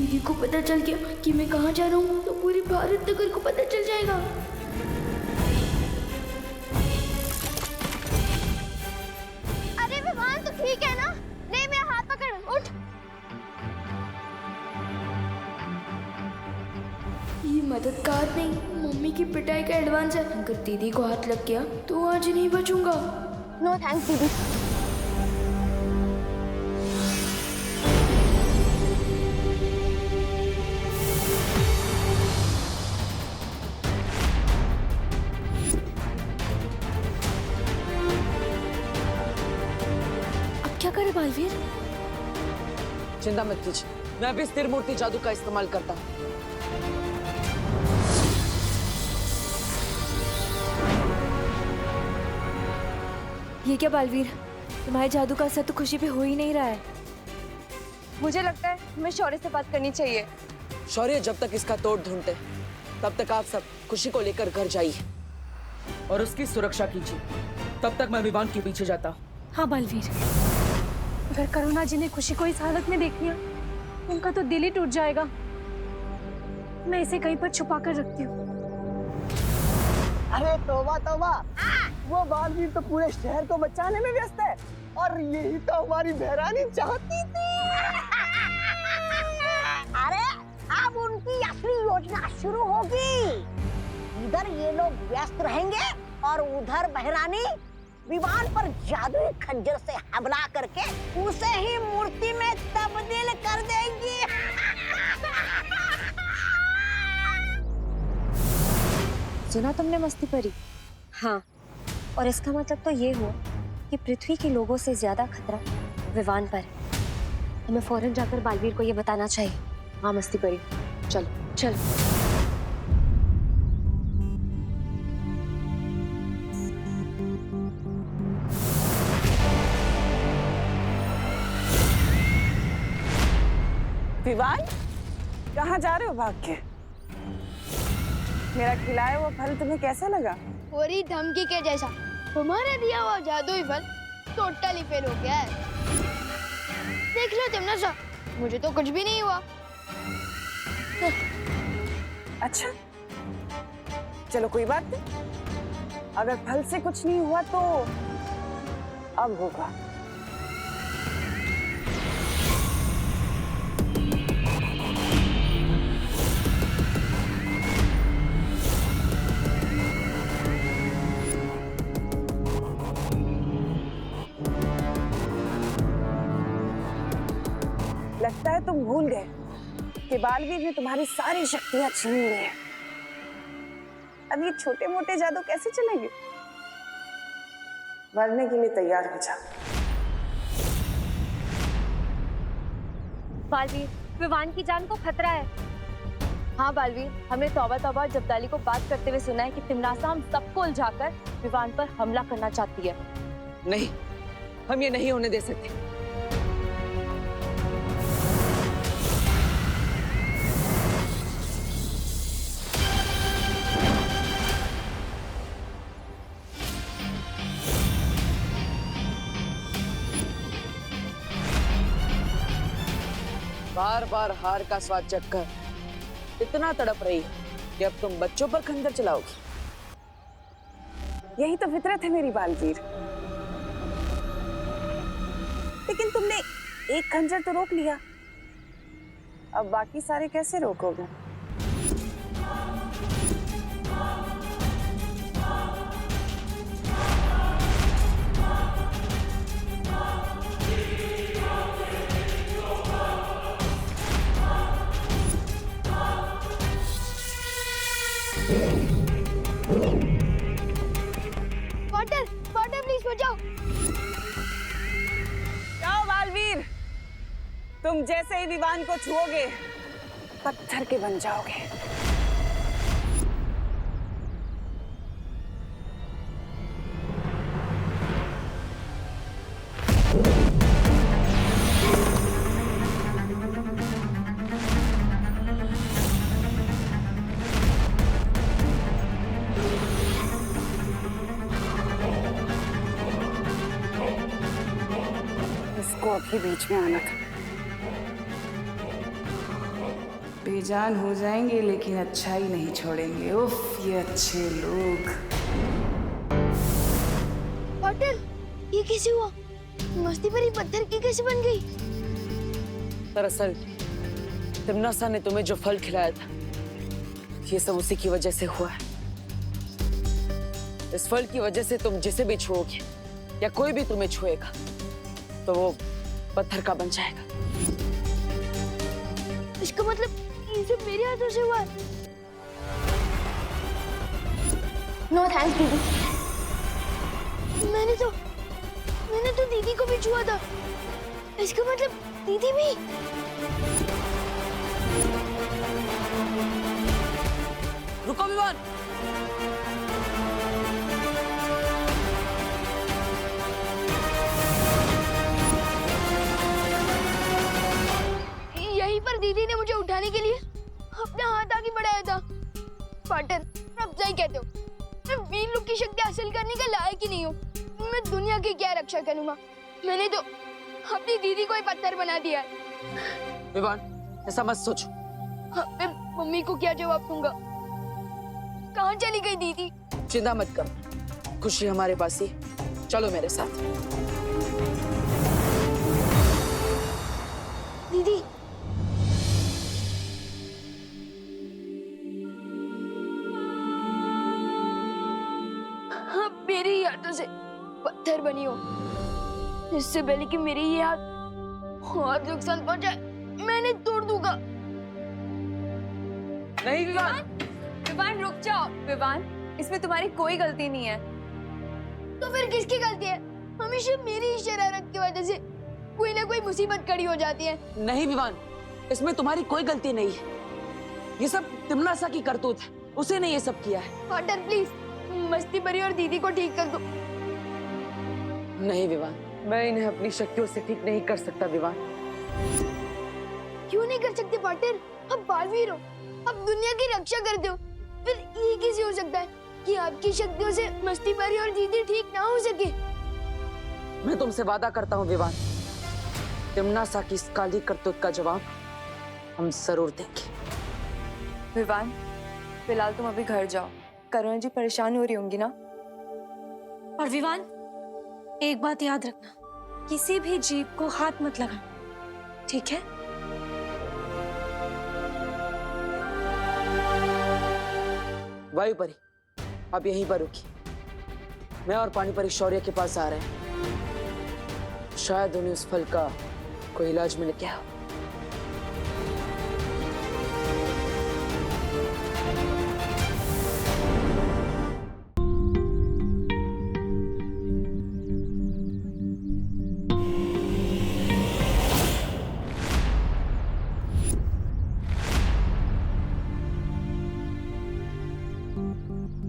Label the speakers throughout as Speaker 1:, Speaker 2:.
Speaker 1: दीदी को पता चल गया कि मैं कहाँ जा रहा हूँ तो पूरे भारत नगर को पता चल जाएगा।
Speaker 2: अरे विवान तो ठीक है ना? नहीं, मेरा हाथ पकड़, उठ।
Speaker 1: ये मदद का हाथ नहीं, मम्मी की पिटाई का एडवांस है। अगर दीदी को हाथ लग गया तो आज नहीं बचूंगा।
Speaker 2: नो थैंक्स दीदी।
Speaker 1: अब क्या करे बालवीर?
Speaker 3: चिंता मत कीजिए, मैं भी स्थिर मूर्ति जादू का इस्तेमाल करता हूँ।
Speaker 4: ये क्या बालवीर, तुम्हारे जादू का असर तो खुशी पे हो ही नहीं रहा है।
Speaker 5: मुझे लगता है हमें शौर्य से बात करनी चाहिए।
Speaker 3: शौर्य जब तक इसका तोड़ ढूंढते तब तक आप सब खुशी को लेकर घर जाइए और उसकी सुरक्षा कीजिए। तब तक मैं विवान के पीछे जाता हूँ।
Speaker 4: हाँ बालवीर,
Speaker 6: अगर करुणा जी ने खुशी को इस हालत में देख लिया उनका तो दिल ही टूट जाएगा। मैं इसे कहीं पर छुपा कर रखती हूँ।
Speaker 7: अरे तौबा तौबा, वो बालवीर तो पूरे शहर को बचाने में व्यस्त है और यही तो हमारी बहरानी चाहती थी।
Speaker 8: अरे अब उनकी असली योजना शुरू होगी। इधर ये लोग व्यस्त रहेंगे और उधर बहरानी विवान पर जादुई खंजर से हमला करके उसे ही मूर्ति में तब्दील कर देंगी।
Speaker 5: सुना तुमने मस्ती परी? हाँ, और इसका मतलब तो ये हुआ कि पृथ्वी के लोगों से ज्यादा खतरा विवान पर है। हमें फौरन जाकर बालवीर को ये बताना चाहिए। हाँ मस्ती परी, चलो चलो।
Speaker 9: विवान, कहाँ जा रहे हो भाग के? मेरा खिलाया हुआ फल तुम्हें कैसा लगा?
Speaker 2: पूरी धमकी के जैसा। तुम्हारे दिया हुआ जादुई फल टोटली फेल हो गया है। देख लो तुम ना सब, मुझे तो कुछ भी नहीं हुआ।
Speaker 9: अच्छा, चलो कोई बात नहीं। अगर फल से कुछ नहीं हुआ तो अब होगा। लगता है तुम भूल गए कि बालवीर ने तुम्हारी सारी शक्तियां छीन ली हैं। अब ये छोटे मोटे जादू कैसे चलेंगे? मरने के लिए तैयार हो जा।
Speaker 5: बालवीर, विवान की जान को खतरा है। हाँ बालवीर, हमने तौबा तौबा जब्दाली को बात करते हुए सुना है कि तिमनासा हम सबको उलझाकर विवान पर हमला करना चाहती है।
Speaker 3: नहीं, हम ये नहीं होने दे सकते। बार बार हार का स्वाद चखकर इतना तड़प रही कि अब तुम बच्चों पर खंजर चलाओगी।
Speaker 9: यही तो फितरत है मेरी बालवीर। लेकिन तुमने एक खंजर तो रोक लिया, अब बाकी सारे कैसे रोकोगे?
Speaker 2: वाटर, वाटर प्लीज बचाओ।
Speaker 9: जाओ बालवीर, तुम जैसे ही विवान को छुओगे पत्थर के बन जाओगे। इसको अभी बीच में आना था।
Speaker 10: बेजान हो जाएंगे लेकिन अच्छाई नहीं छोड़ेंगे। उफ, ये अच्छे लोग।
Speaker 2: पाटिल, ये कैसे हुआ? मस्ती परी पत्थर की कैसे बन गई?
Speaker 3: दरअसल तिम्नासा ने तुम्हें जो फल खिलाया था, ये सब उसी की वजह से हुआ है। इस फल की वजह से तुम जिसे भी छुओगे या कोई भी तुम्हें छुएगा तो वो पत्थर का बन जाएगा।
Speaker 2: इसका मतलब ये सब मेरे हाथों से हुआ है। नो थैंक्स दीदी। मैंने तो दीदी को भी छुआ था। इसका मतलब दीदी भी।
Speaker 3: रुको विवान।
Speaker 2: यहीं पर दीदी ने मुझे उठाने के लिए अपना हाथ आगे बढ़ाया था। पाटिल, अब सही कहते हो, मैं वीर लोग की शक्ति हासिल करने के लायक ही नहीं हूँ। मैं दुनिया की क्या रक्षा करूंगा? मैंने तो अपनी दीदी को ही पत्थर बना दिया है।
Speaker 3: विवान, ऐसा मत सोचो।
Speaker 2: मैं मम्मी को क्या जवाब दूंगा? कहाँ चली गई दीदी?
Speaker 3: चिंता मत करो, खुशी हमारे पास ही। चलो मेरे साथ।
Speaker 2: दीदी, अब मेरी हाथों से पत्थर बनी हो, इससे पहले कि मेरी ये हाथ और नुकसान पहुंचाए, मैंने तोड़ दूंगा।
Speaker 3: नहीं विवान।
Speaker 4: विवान रुक जाओ। विवान, इसमें तुम्हारी कोई गलती नहीं है।
Speaker 2: तो फिर किसकी गलती है? हमेशा मेरी ही शरारत की वजह से कोई ना कोई मुसीबत खड़ी हो जाती है।
Speaker 3: नहीं विवान, इसमें तुम्हारी कोई गलती नहीं है। ये सब तिम्नासा की करतूत है, उसे ने ये सब किया है।
Speaker 2: पाटर प्लीज, मस्ती परी और दीदी को ठीक कर दो।
Speaker 3: नहीं विवान, मैं इन्हें अपनी शक्तियों से ठीक नहीं कर सकता विवान।
Speaker 2: क्यों नहीं कर सकते पाटर? अब बालवीर हो, अब दुनिया की रक्षा करते हो, फिर ये कैसे हो सकता है कि आपकी शक्तियों से मस्ती परी और दीदी ठीक ना हो सके?
Speaker 3: मैं तुमसे वादा करता हूँ विवान, तिम्नासा की इस काली करतूत का जवाब हम जरूर देंगे।
Speaker 4: विवान, फिलहाल तुम अभी घर जाओ। करुणा जी परेशान हो रही होंगी ना।
Speaker 6: और विवान, एक बात याद रखना, किसी भी जीव को हाथ मत लगाना, ठीक है?
Speaker 3: वायु परी अब यहीं पर रुकी। मैं और पानी परी शौर्य के पास आ रहे हैं। शायद उन्हें उस फल का कोई इलाज मिल गया हो।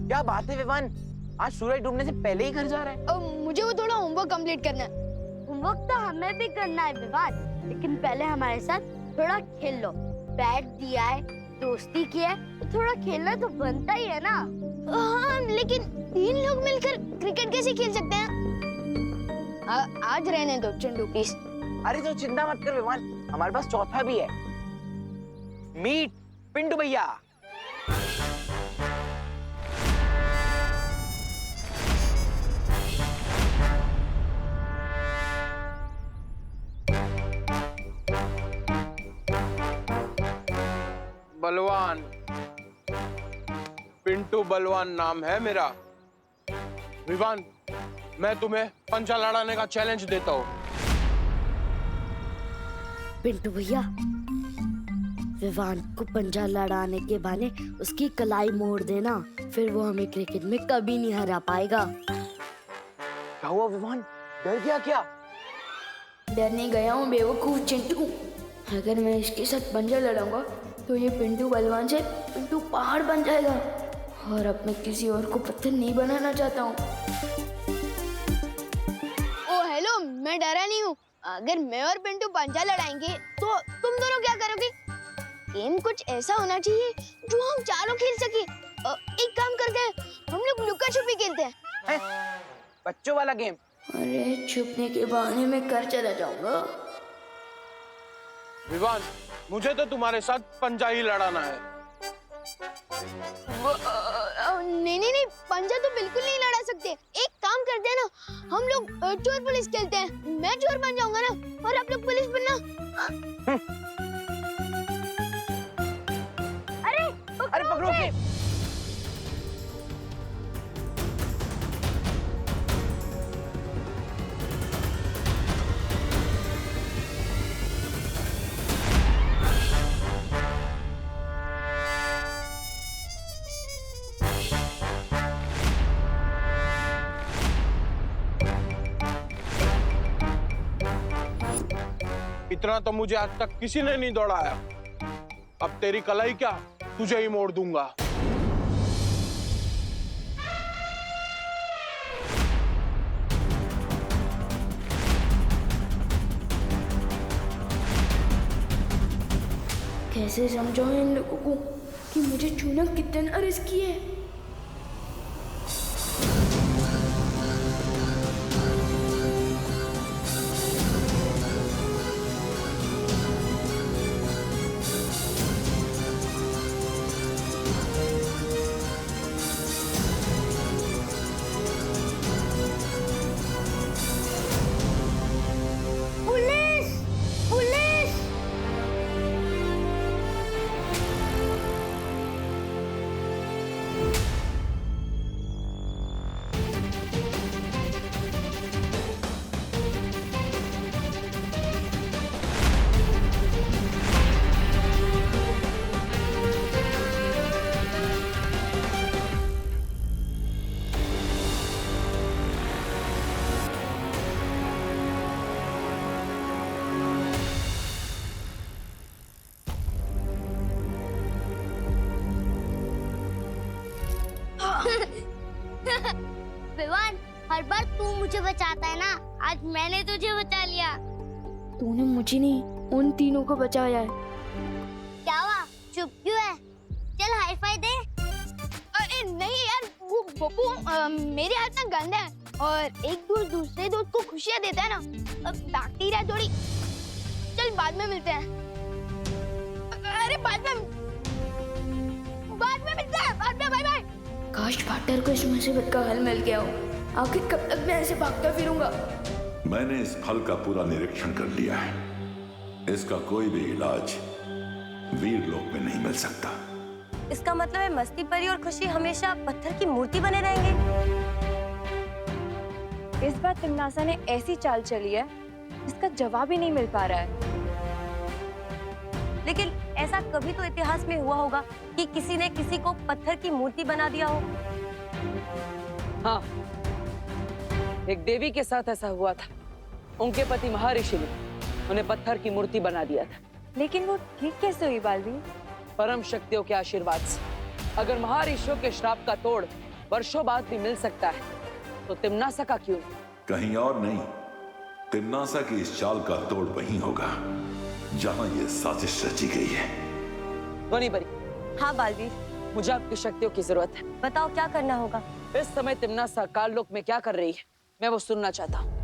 Speaker 7: क्या बात है विवान, आज सूरज डूबने से पहले ही घर जा रहा है?
Speaker 2: अब मुझे वो थोड़ा होमवर्क कंप्लीट करना है। होमवर्क तो हमें भी करना है विवान, लेकिन पहले हमारे साथ थोड़ा खेल लो। बैट दिया है, दोस्ती किया है, तो थोड़ा खेलना तो बनता ही है ना। हाँ, लेकिन 3 लोग मिलकर क्रिकेट कैसे खेल सकते हैं? आज रहने दो चंडू प्लीज।
Speaker 7: अरे तो चिंता मत कर विवान, हमारे पास चौथा भी है। मीट पिंटू भैया।
Speaker 11: बलवान, पिंटू बलवान नाम है मेरा। विवान, मैं तुम्हें पंचा लड़ाने का चैलेंज देता हूँ।
Speaker 12: पिंटू भैया, विवान को पंजा लड़ाने के बहाने उसकी कलाई मोड़ देना, फिर वो हमें क्रिकेट में कभी नहीं हरा पाएगा।
Speaker 7: क्या हुआ विवान, डर गया क्या?
Speaker 1: डरने गया हूँ बेवकूफ चिंटू। अगर मैं इसके साथ पंजा लड़ाऊंगा तो ये पिंटू बलवान से पिंटू पहाड़ बन जाएगा, और अब मैं किसी और को पत्थर नहीं बनाना चाहता हूँ।
Speaker 2: ओ हेलो, मैं डरा नहीं हूँ। अगर मैं और पिंटू पंजा लड़ाएंगे तो तुम दोनों क्या करोगे? गेम कुछ ऐसा होना चाहिए जो हम चारों खेल सके। एक काम करते हैं, हम लोग लुका छुपी खेलते हैं।
Speaker 7: बच्चों वाला गेम?
Speaker 1: अरे छुपने के बहाने में घर चला जाऊंगा।
Speaker 11: विवान, मुझे तो तुम्हारे साथ पंजा ही लड़ाना है।
Speaker 2: नहीं नहीं नहीं, पंजा तो बिल्कुल नहीं लड़ा सकते। एक काम करते हैं ना, हम लोग चोर पुलिस खेलते हैं। मैं चोर बन जाऊंगा ना और आप लोग पुलिस बनना। अरे
Speaker 7: पकड़ो के।
Speaker 11: इतना तो मुझे आज तक किसी ने नहीं दौड़ाया। अब तेरी कलाई क्या, तुझे ही मोड़ दूंगा।
Speaker 1: कैसे समझाऊं इन लोगों को कि मुझे छूना कितना रिस्की है।
Speaker 2: विवान, हर बार तू मुझे बचाता है ना, आज मैंने तुझे बचा लिया।
Speaker 1: तूने मुझे नहीं, उन तीनों को बचाया है।
Speaker 2: क्या हुआ, चुप क्यों है? चल हाई फाई दे। अरे नहीं यार, वो बब्बू मेरे हाथ ना गंदा है और एक दोस्त दूसरे दोस्त को खुशियाँ देता है ना, बैक्टीरिया थोड़ी। चल बाद में मिलते हैं। अरे बाद में मिलते हैं, बाद में, बाय बाय।
Speaker 1: काश पार्टनर को इस मुसीबत का हल मिल गया हो। आखिर कब तक मैं ऐसे भागता फिरूंगा?
Speaker 13: मैंने इस फल का पूरा निरीक्षण कर लिया है। इसका कोई भी इलाज वीर लोक में नहीं मिल सकता।
Speaker 5: इसका मतलब है मस्ती परी और खुशी हमेशा पत्थर की मूर्ति बने रहेंगे।
Speaker 4: इस बार तिमनासा ने ऐसी चाल चली है, इसका जवाब ही नहीं मिल पा रहा है।
Speaker 5: लेकिन ऐसा कभी तो इतिहास में हुआ होगा कि किसी ने किसी को पत्थर की मूर्ति बना दिया हो।
Speaker 3: हाँ, एक देवी के साथ ऐसा हुआ था। उनके पति महर्षि ने उन्हें पत्थर की मूर्ति बना दिया था।
Speaker 4: लेकिन वो ठीक कैसे हुई बालवीर?
Speaker 3: परम शक्तियों के आशीर्वाद से। अगर महर्षियों के श्राप का तोड़ वर्षों बाद भी मिल सकता है, तो तिमनासा का क्यों?
Speaker 13: कहीं और नहीं, तिमनासा की इस चाल का तोड़ वहीं होगा जहां ये साजिश रची गई है।
Speaker 3: ध्वनि परी।
Speaker 5: हाँ बालवीर,
Speaker 3: मुझे आपकी शक्तियों की जरूरत है।
Speaker 5: बताओ क्या करना होगा।
Speaker 3: इस समय तिमनासा काललोक में क्या कर रही है, मैं वो सुनना चाहता हूँ।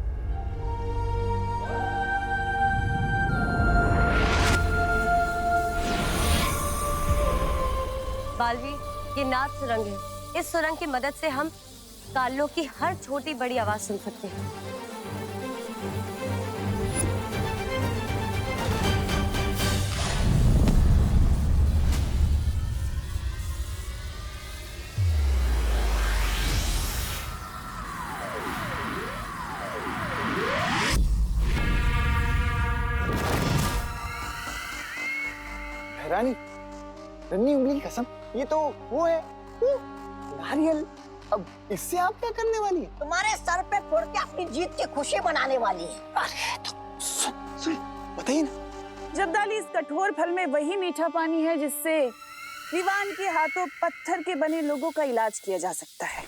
Speaker 5: बालवीर, ये नाद सुरंग है। इस सुरंग की मदद से हम कालों की हर छोटी बड़ी आवाज सुन सकते हैं।
Speaker 7: रानी, रन्नी उंगली की कसम, ये तो वो है, वो नारियल। अब इससे आप क्या करने वाली है?
Speaker 8: तुम्हारे सर पे फोड़ के अपनी जीत की खुशी मनाने वाली है।
Speaker 7: अरे तो सुन बताइए ना।
Speaker 9: जब्दाली, इस कठोर फल में वही मीठा पानी है जिससे विवान के हाथों पत्थर के बने लोगों का इलाज किया जा सकता है।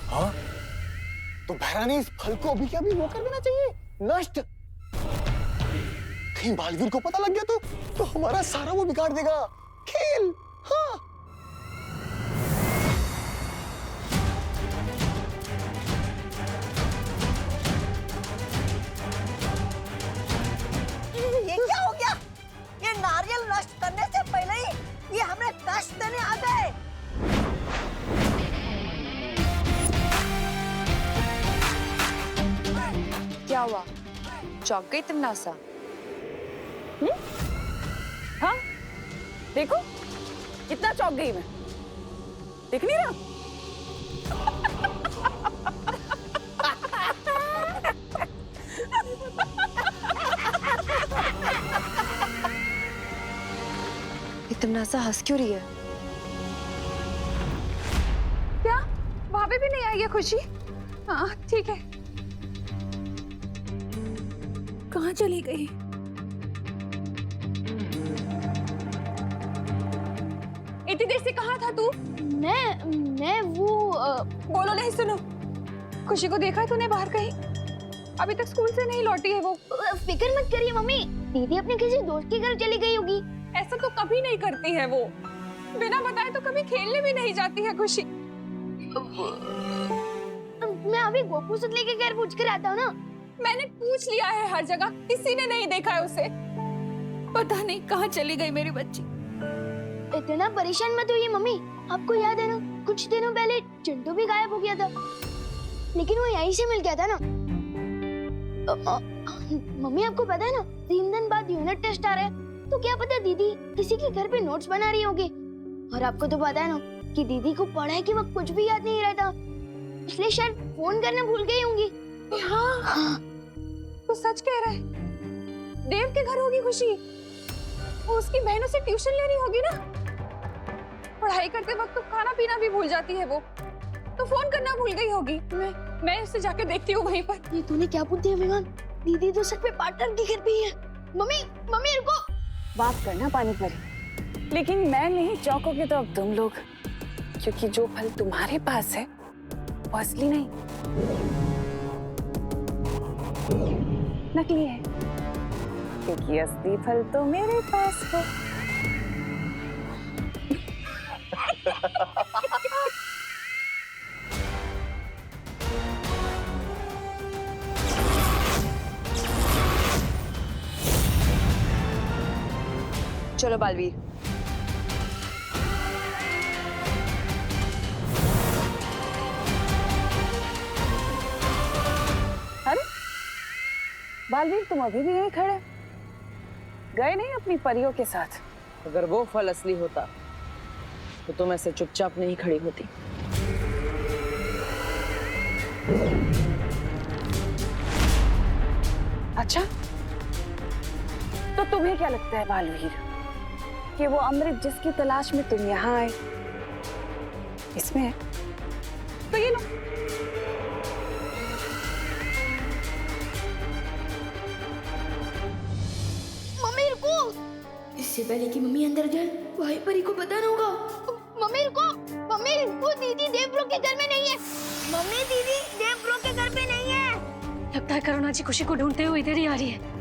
Speaker 7: हाँ? तो भैरानी, इस फल को अभी के अभी वो कर देना चाहिए, नष्ट। कहीं बालवीर को पता लग गया तो हमारा सारा वो बिगाड़ देगा खेल। हाँ।
Speaker 8: ये क्या हो गया?
Speaker 4: हुआ? चौंक गई तमन्नासा?
Speaker 9: हाँ देखो कितना चौंक गई मैं, दिख नहीं रहा?
Speaker 4: ये तमन्नासा हंस क्यों रही है?
Speaker 9: क्या वहां पे भी नहीं आई है खुशी? हाँ ठीक है, कहाँ चली गई? इतनी देर से कहाँ था तू?
Speaker 2: मैं वो
Speaker 9: बोलो नहीं, सुनो, खुशी को देखा है तूने बाहर कहीं? अभी तक स्कूल से नहीं लौटी है वो।
Speaker 2: फिक्र मत करिए मम्मी, दीदी अपने किसी दोस्त के घर चली गई होगी।
Speaker 9: ऐसा तो कभी नहीं करती है वो, बिना बताए तो कभी खेलने भी नहीं जाती है खुशी।
Speaker 2: मैं अभी गोपू से लेके घर पूछ कर आता हूँ ना।
Speaker 9: मैंने पूछ लिया है हर जगह, किसी ने नहीं देखा है उसे। पता नहीं कहाँ चली गई मेरी बच्ची।
Speaker 2: इतना परेशान मत होइए मम्मी, आपको याद है ना कुछ दिनों पहले चिंटू भी गायब हो गया था, लेकिन वो यहीं से मिल गया था ना। मम्मी आपको पता है ना 3 दिन बाद यूनिट टेस्ट आ रहा है, तो क्या पता दीदी किसी के घर पे नोट्स बना रही होगी। और आपको तो पता है ना कि दीदी को पढ़ाई के वक्त कुछ भी याद नहीं रहता, इसलिए शायद फोन करना भूल गई होंगी।
Speaker 9: हाँ, तो सच कह रहा है, देव के घर होगी खुशी। वो उसकी बहनों से ट्यूशन ले रही होगी ना। पढ़ाई करते वक्त तो खाना पीना भी भूल जाती है वो, तो फोन करना भूल गई होगी। मैं उससे जाकर देखती हूँ वहीं पर।
Speaker 2: ये तूने क्या पूछ दिया विमान? दीदी तो सच में पार्टनर के घर पे ही है। मम्मी मम्मी रुको,
Speaker 9: बात करना पानी परी, लेकिन मैं नहीं चौंकोगे तो अब तुम लोग, क्योंकि जो फल तुम्हारे पास है वो असली नहीं, नकली है, क्योंकि असली फल तो मेरे पास है।
Speaker 4: चलो बालवीर।
Speaker 9: अरे बालवीर, तुम अभी भी यहीं खड़े, गए नहीं अपनी परियों के साथ?
Speaker 3: अगर वो फल असली होता तो तुम ऐसे चुपचाप नहीं खड़ी होती।
Speaker 9: अच्छा, तो तुम्हें क्या लगता है बालवीर कि वो अमृत जिसकी तलाश में तुम यहाँ आए इसमें है? तो ये लो।
Speaker 2: मम्मी रुको,
Speaker 1: इससे पहले कि मम्मी अंदर जाए भाई परी को बताना होगा।
Speaker 2: मम्मी रुको, मम्मी रुको, दीदी देव ब्रो के घर में नहीं है। मम्मी दीदी देव ब्रो के घर पे नहीं है।
Speaker 6: लगता है करुणा जी खुशी को ढूंढते हुए इधर ही आ रही है।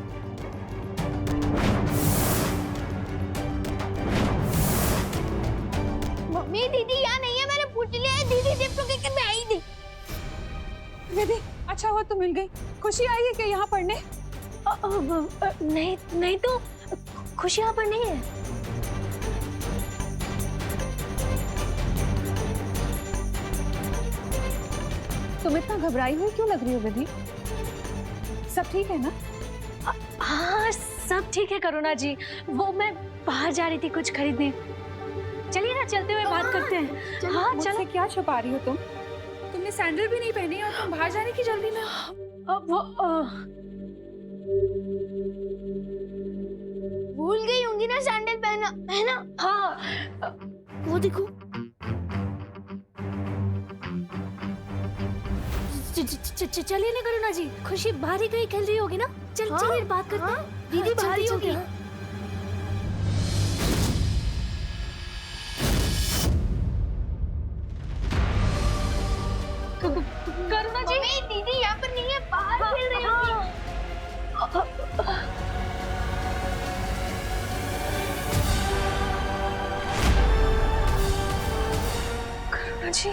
Speaker 2: मम्मी दीदी यहाँ नहीं है, मैंने पूछ लिया है, दीदी देव ब्रो के घर में आई थी।
Speaker 9: दीदी अच्छा हुआ तुम मिल गई। खुशी आई है क्या यहाँ पढ़ने?
Speaker 6: नहीं नहीं, तो खुशी यहाँ पर नहीं है।
Speaker 9: तुम इतना घबराई हुई क्यों लग रही हो विधि? सब ठीक है ना?
Speaker 6: हाँ सब ठीक है करुणा जी, वो मैं बाहर जा रही थी कुछ खरीदने। चलिए ना चलते हुए बात करते हैं। हाँ
Speaker 9: मुझसे
Speaker 6: चलो।
Speaker 9: क्या छुपा रही हो तुम? तुमने सैंडल भी नहीं पहनी और तुम बाहर जाने की जल्दी में।
Speaker 2: भूल गई होंगी ना सैंडल पहना, है ना?
Speaker 6: हाँ
Speaker 2: वो देखो,
Speaker 6: चलिए ना करुणा जी, खुशी बाहर ही कहीं खेल रही होगी ना। चलिए बात करते हैं।
Speaker 2: दीदी बाहर ही होगी।
Speaker 6: करुणा जी,
Speaker 2: दीदी यहाँ पर नहीं है, बाहर खेल रही होगी।
Speaker 6: करुणा जी,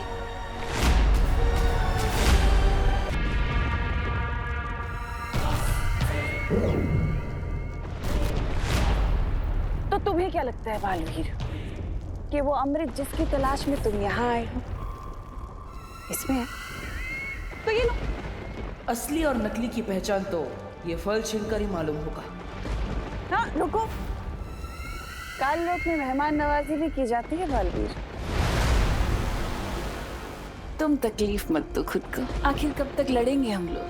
Speaker 9: तो तुम्हें क्या लगता है बालवीर कि वो अमृत जिसकी तलाश में तुम यहाँ आए हो इसमें है? तो ये लो।
Speaker 10: असली और नकली की पहचान तो ये फल छीनकर ही मालूम होगा।
Speaker 9: हाँ रुको, काल लोक में मेहमान नवाजी भी की जाती है बालवीर।
Speaker 10: तुम तकलीफ मत दो खुद को, आखिर कब तक लड़ेंगे हम लोग।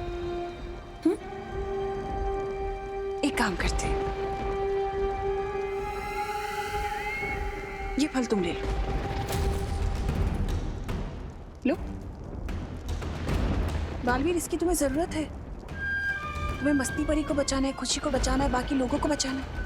Speaker 10: एक काम करते हैं, ये फल तुम ले लो। बालवीर, इसकी तुम्हें जरूरत है। तुम्हें मस्ती परी को बचाना है, खुशी को बचाना है, बाकी लोगों को बचाना है।